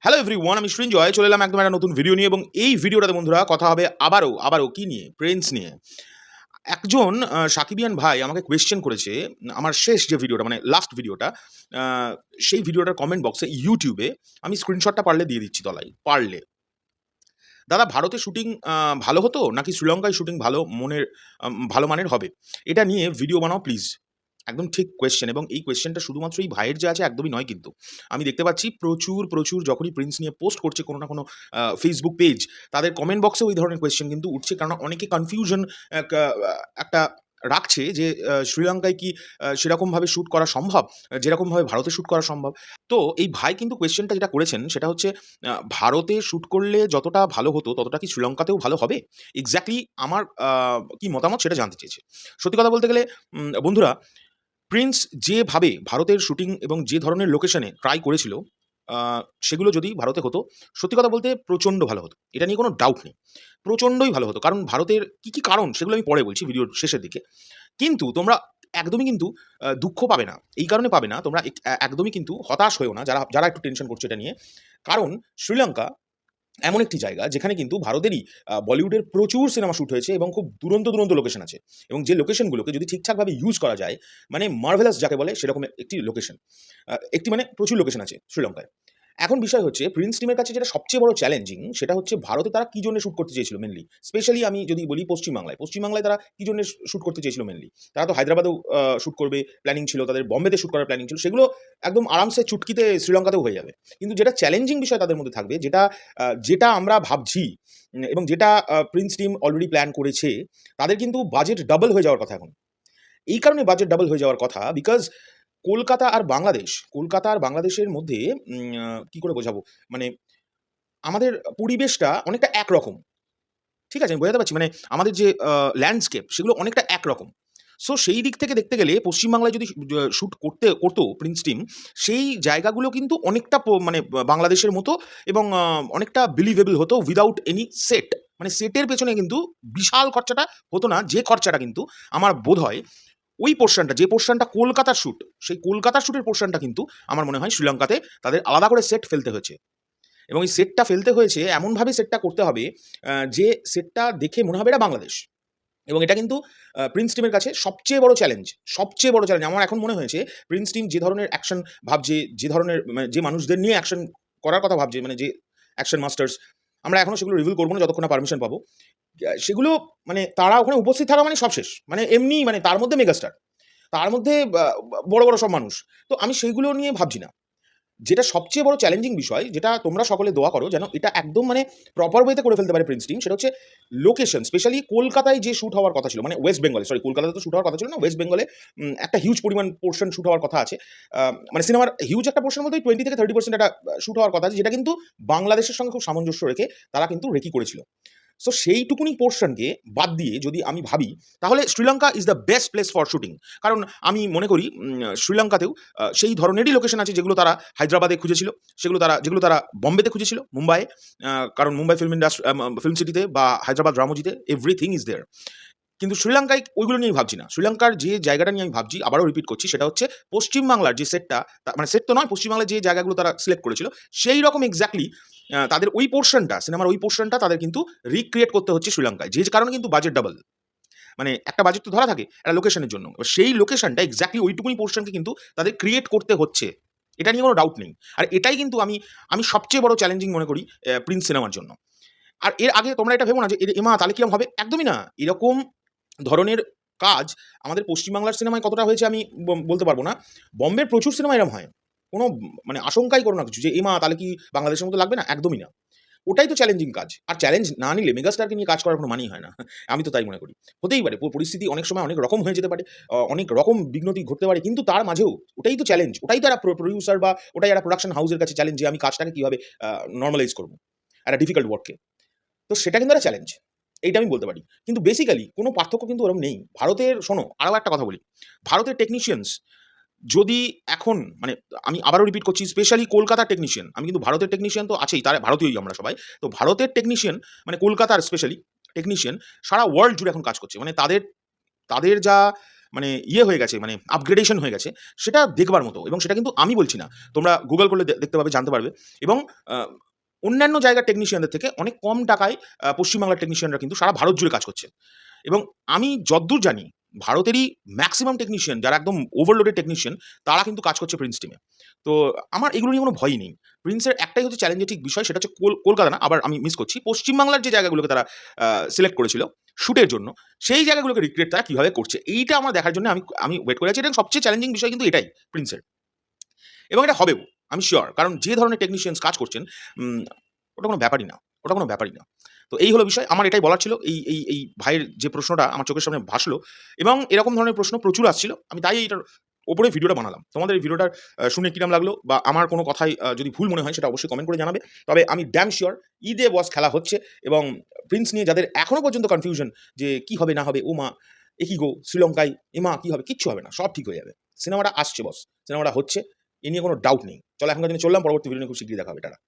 Hello everyone, আমি সৃঞ্জয় চলে এলাম একদম একটা নতুন ভিডিও নিয়ে। এবং এই ভিডিওটাতে বন্ধুরা কথা হবে আবারও কি নিয়ে? প্রিন্স নিয়ে। একজন সাকিবিয়ান ভাই আমাকে কোয়েশ্চেন করেছে আমার শেষ যে ভিডিওটা মানে লাস্ট ভিডিওটা, আ সেই ভিডিওটার কমেন্ট বক্সে ইউটিউবে আমি স্ক্রিনশটটা পারলে দিয়ে দিচ্ছি তলায়। পারলে। দাদা ভারতে শুটিং ভালো হতো নাকি শ্রীলঙ্কায় শুটিং ভালো মানের হবে? এটা নিয়ে ভিডিও বানাও প্লিজ। একদম ঠিক কোয়েশ্চেন, এবং এই কোয়েশ্চেনটা শুধুমাত্র এই ভাইয়ের যে আছে একদমই নয় কিন্তু। আমি দেখতে পাচ্ছি প্রচুর যখনই প্রিন্স নিয়ে পোস্ট করছে কোনো না কোনো ফেসবুক পেজ, তাদের কমেন্ট বক্সেও এই ধরনের কোয়েশ্চেন কিন্তু উঠছে। কারণ অনেকে কনফিউশন একটা রাখছে যে শ্রীলঙ্কায় কি সেরকমভাবে শুট করা সম্ভব? যেরকমভাবে ভারতে শুট করা সম্ভব? তো এই ভাই কিন্তু কোয়েশ্চেনটা যেটা করেছেন সেটা হচ্ছে ভারতে শুট করলে যতটা ভালো হতো ততটা কি শ্রীলঙ্কাতেও ভালো হবে? এক্সাক্টলি আমার কি মতামত সেটা জানতে চেয়েছে। সত্যি কথা বলতে গেলে বন্ধুরা, প্রিন্স যেভাবে ভারতের শুটিং এবং যে ধরনের লোকেশনে ট্রাই করেছিল, আ সেগুলো যদি ভারতে হতো, সত্যি কথা বলতে প্রচণ্ড ভালো হতো। এটা নিয়ে কোনো ডাউট নেই। প্রচণ্ডই ভালো হতো। কারণ ভারতের কি কারণ সেগুলো আমি পরে বলছি ভিডিওর শেষের দিকে। কিন্তু তোমরা একদমই কিন্তু দুঃখ পাবে না। এই কারণে পাবে না, তোমরা একদমই কিন্তু হতাশ হয়েও না যারা একটু টেনশন করছো এটা নিয়ে। কারণ শ্রীলঙ্কা এমন একটি জায়গা যেখানে কিন্তু ভারতেরই বলিউডের প্রচুর সিনেমা শুট হয়েছে এবং খুব দুরন্ত লোকেশন আছে। এবং যে লোকেশনগুলোকে যদি ঠিকঠাকভাবে ইউজ করা যায়, মানে মার্ভেলাস যাকে বলে সেরকম একটি লোকেশন। একটি মানে প্রচুর লোকেশন আছে শ্রীলঙ্কায়। এখন বিষয় হচ্ছে প্রিন্স টিমের কাছে যেটা সবচেয়ে বড় চ্যালেঞ্জিং সেটা হচ্ছে ভারতে তারা কি জন্য শুট করতে চেয়েছিল মেইনলি। স্পেশালি আমি যদি বলি পশ্চিমবাংলায়। পশ্চিমবাংলায় তারা কি জন্য শুট করতে চেয়েছিল মেইনলি। তারা তো হায়দ্রাবাদেও শুট করবে প্ল্যানিং ছিল, তাদের বম্বেতে শুট করার প্ল্যানিং ছিল। সেগুলো একদম আরামসে চুটকিতে শ্রীলঙ্কাতেও হয়ে যাবে। কিন্তু যেটা চ্যালেঞ্জিং বিষয় তাদের মধ্যে থাকবে, যেটা আমরা ভাবছি এবং যেটা প্রিন্স টিম অলরেডি প্ল্যান করেছে, তাদের কিন্তু বাজেট ডাবল হয়ে যাওয়ার কথা এখন। এই কারণে বাজেট ডাবল হয়ে যাওয়ার কথা বিকজ কলকাতা আর বাংলাদেশের মধ্যে কি করে বোঝাবো? মানে আমাদের পরিবেশটা অনেকটা একরকম। ঠিক আছে? আমি বোঝাতে পারছি? মানে আমাদের যে ল্যান্ডস্কেপ সেগুলো অনেকটা একরকম। সো সেই দিক থেকে দেখতে গেলে পশ্চিমবাংলায় যদি শুট করত প্রিন্স টিম, সেই জায়গাগুলো কিন্তু অনেকটা মানে বাংলাদেশের মতো, এবং অনেকটা বিলিভেবল হতো উইথআউট এনি সেট। মানে সেটের পেছনে কিন্তু বিশাল খরচাটা হতো না। যে খরচাটা কিন্তু আমার বোধহয় ওই পোরশনটা, যে পোরশনটা কলকাতার শুট, সেই কলকাতার শুটের পোরশনটা কিন্তু আমার মনে হয় শ্রীলঙ্কাতে তাদের আলাদা করে সেট ফেলতে হয়েছে। এবং এই সেটটা ফেলতে হয়েছে এমনভাবে সেটটা করতে হবে যে সেটটা দেখে মনে হবে এটা বাংলাদেশ। এবং এটা কিন্তু প্রিন্স টিমের কাছে সবচেয়ে বড় চ্যালেঞ্জ। আমার এখন মনে হয়েছে প্রিন্স টিম যে ধরনের অ্যাকশন ভাবছে, যে ধরনের মানে যে মানুষদের নিয়ে অ্যাকশন করার কথা ভাবছে, মানে যে অ্যাকশন মাস্টার্স, আমরা এখনো সেগুলো রিভিল করব না যতক্ষণ না পারমিশন পাবো। সেগুলো মানে তারা ওখানে উপস্থিত থাকা মানে সব শেষ। মানে এমনি মানে তার মধ্যে মেগাস্টার। তার মধ্যে বড় সব মানুষ। তো আমি সেইগুলো নিয়ে ভাবছি না। যেটা সবচেয়ে বড় চ্যালেঞ্জিং বিষয়, যেটা তোমরা সকলে দোয়া করো যেন এটা একদম মানে প্রপার ওয়েতে করে ফেলতে পারে প্রিন্স টিম, সেটা হচ্ছে লোকেশন। স্পেশালি কলকাতায় যে শুট হওয়ার কথা ছিল, মানে ওয়েস্ট বেঙ্গলে, সরি কলকাতাতে তো শুট হওয়ার কথা ছিল না, ওয়েস্ট বেঙ্গলে একটা হিউজ পরিমাণ পোর্শন শুট হওয়ার কথা আছে। মানে সিনেমার হিউজ একটা পোর্শন বলতে 20 থেকে 30% একটা শুট হওয়ার কথা আছে, যেটা কিন্তু বাংলাদেশের সঙ্গে খুব সামঞ্জস্য রেখে তারা কিন্তু রেকি করেছিল। সো সেইটুকুনি পোর্শনকে বাদ দিয়ে যদি আমি ভাবি, তাহলে Sri Lanka is the best place for shooting. কারণ আমি মনে করি শ্রীলঙ্কাতেও সেই ধরনেরই লোকেশন আছে যেগুলো তারা হায়দ্রাবাদে খুঁজেছিল, যেগুলো তারা বম্বেতে খুঁজেছিল, মুম্বাইয়ে। কারণ মুম্বাই ফিল্ম সিটিতে বা হায়দ্রাবাদ রামোজিতে এভরিথিং ইজ দেয়ার। কিন্তু শ্রীলঙ্কায় ওইগুলো নিয়ে ভাবছি না। শ্রীলঙ্কার যে জায়গাটা নিয়ে আমি ভাবছি, আবারও রিপিট করছি, সেটা হচ্ছে পশ্চিমবাংলার যে সেটটা, মানে সেট তো নয়, পশ্চিমবাংলার যে জায়গাগুলো তারা সিলেক্ট করেছিল, সেই রকম এক্সাক্টলি তাদের ওই পোর্শনটা, সিনেমার ওই পোর্শনটা তাদের কিন্তু রিক্রিয়েট করতে হচ্ছে শ্রীলঙ্কায়। যে কারণে কিন্তু বাজেট ডাবল। মানে একটা বাজেট তো ধরা থাকে একটা লোকেশনের জন্য। এবার সেই লোকেশনটা এক্সাক্টলি ওইটুকুনি পোর্শনকে কিন্তু তাদের ক্রিয়েট করতে হচ্ছে। এটা নিয়ে কোনো ডাউট নেই। আর এটাই কিন্তু আমি সবচেয়ে বড় চ্যালেঞ্জিং মনে করি প্রিন্স সিনেমার জন্য। আর এর আগে তোমরা এটা ভেবো না যে এমা তাহলে কিরকম হবে? একদমই না। এরকম ধরনের কাজ আমাদের পশ্চিমবাংলার সিনেমায় কতটা হয়েছে আমি বলতে পারব না। বম্বের প্রচুর সিনেমা এরম হয়। কোনো মানে আশঙ্কাই করো না কিছু যে এমা তাহলে কি বাংলাদেশের মতো লাগবে না? একদমই না। ওটাই তো চ্যালেঞ্জিং কাজ। আর চ্যালেঞ্জ না নিলে মেগাস্টারকে নিয়ে কাজ করার কোনো মানেই হয় না। আমি তো তাই মনে করি। হতেই পারে পরিস্থিতি অনেক সময় অনেক রকম হয়ে যেতে পারে। অনেক রকম বিঘ্নতি ঘটতে পারে। কিন্তু তার মাঝেও ওটাই তো চ্যালেঞ্জ। ওটাই তো একটা প্রোডিউসার বা ওটাই একটা প্রোডাকশন হাউসের কাছে চ্যালেঞ্জ যে আমি কাজটাকে কিভাবে নরমালাইজ করব। একটা ডিফিকাল্ট ওয়ার্ককে। তো সেটা কিন্তু একটা চ্যালেঞ্জ। এইটা আমি বলতে পারি। কিন্তু বেসিক্যালি কোনো পার্থক্য কিন্তু ওরকম নেই। ভারতের শোনো আরো একটা কথা বলি। ভারতের টেকনিশিয়ানস যদি এখন মানে আমি আবারও রিপিট করছি, স্পেশালি কলকাতার টেকনিশিয়ান, আমি কিন্তু ভারতের টেকনিশিয়ান তো আছেই, তারা ভারতীয়ই আমরা সবাই। তো ভারতের টেকনিশিয়ান মানে কলকাতার স্পেশালি টেকনিশিয়ান সারা ওয়ার্ল্ড জুড়ে এখন কাজ করছে। মানে তাদের যা মানে হয়ে গেছে, মানে আপগ্রেডেশন হয়ে গেছে, সেটা দেখবার মতো। এবং সেটা কিন্তু আমি বলছি না, তোমরা গুগল করলে দেখতে পাবে, জানতে পারবে। এবং অন্যান্য জায়গার টেকনিশিয়ানদের থেকে অনেক কম টাকায় পশ্চিমবাংলার টেকনিশিয়ানরা কিন্তু সারা ভারত জুড়ে কাজ করছে। এবং আমি যদ্দূর জানি ভারতেরই ম্যাক্সিমাম টেকনিশিয়ান যারা একদম ওভারলোডেড টেকনিশিয়ান, তারা কিন্তু কাজ করছে প্রিন্স টিমে। তো আমার এগুলো নিয়ে কোনো ভয়ই নেই। প্রিন্সের একটাই হচ্ছে চ্যালেঞ্জেটিক বিষয়, সেটা হচ্ছে কলকাতা না, আবার আমি মিস করছি, পশ্চিমবাংলার যে জায়গাগুলোকে তারা সিলেক্ট করেছিল শুটের জন্য, সেই জায়গাগুলোকে রিক্রিয়েট তারা কীভাবে করছে, এইটা আমার দেখার জন্য আমি আমি ওয়েট করে আছি। এটা সবচেয়ে চ্যালেঞ্জিং বিষয় কিন্তু এটাই প্রিন্সের, এবং এটা হবেও, আমি শিওর। কারণ যে ধরনের টেকনিশিয়ানস কাজ করছেন, উম, ওটা কোনো ব্যাপারই না, ওটা কোনো ব্যাপারই না। তো এই হলো বিষয়। আমার এটাই বলার ছিল। এই ভাইয়ের যে প্রশ্নটা আমার চোখের সামনে ভাসলো, এবং এরকম ধরনের প্রশ্ন প্রচুর আসছিল। আমি তাই এইটার ওপরে ভিডিওটা বানালাম। তোমাদের এই ভিডিওটা শুনে কিরম লাগলো, বা আমার কোনো কথাই যদি ভুল মনে হয়, সেটা অবশ্যই কমেন্ট করে জানাবে। তবে আমি ড্যাম শিওর ঈদে বস খেলা হচ্ছে, এবং প্রিন্স নিয়ে যাদের এখনো পর্যন্ত কনফিউশন যে কি হবে না হবে, ও মা এ কি গো শ্রীলঙ্কায়, এমা কি হবে, কিচ্ছু হবে না, সব ঠিক হয়ে যাবে। সিনেমাটা আসছে বস, সিনেমাটা হচ্ছে, এ নিয়ে কোনো ডাউট নেই। চলো এখনকার জন্য চললাম, পরবর্তী ভিডিও নিয়ে খুব শীঘ্রই দেখা হবে। টাটা।